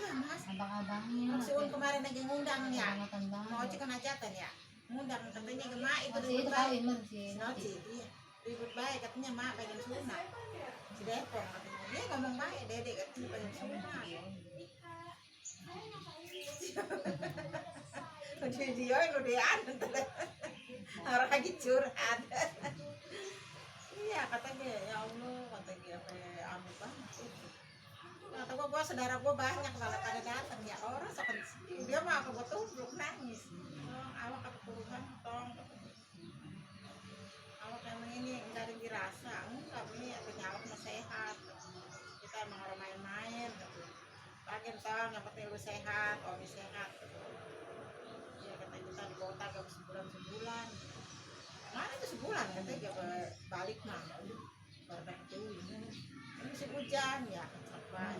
iya mas, abang-abangnya. Maksiun kemarin lagi ngundang ya, Abang-abang. mau kan hajatan ya, ngundang katanya ke mak itu Masih ribut itu baik, kawin man si Noci, iya ribut baik katanya mak pengen sunat, si Depong katanya, dia ngomong baik dedek katanya pengen sunat, dia udah anu orang lagi curhat, iya katanya ya Allah katanya apa anu banget itu. Kata gua saudara gua banyak malah pada datang ya orang seperti dia mah aku tuh nangis. Awak aku turunkan tong. Awak emang ini enggak ada dirasa, enggak ini punya awak mah sehat. Kita emang orang main-main. Lagi tong yang penting lu sehat, Omi sehat. Ya kata kita di kota gak sebulan. Mana itu sebulan katanya balik mah. Baru itu. Ini musim hujan ya, apa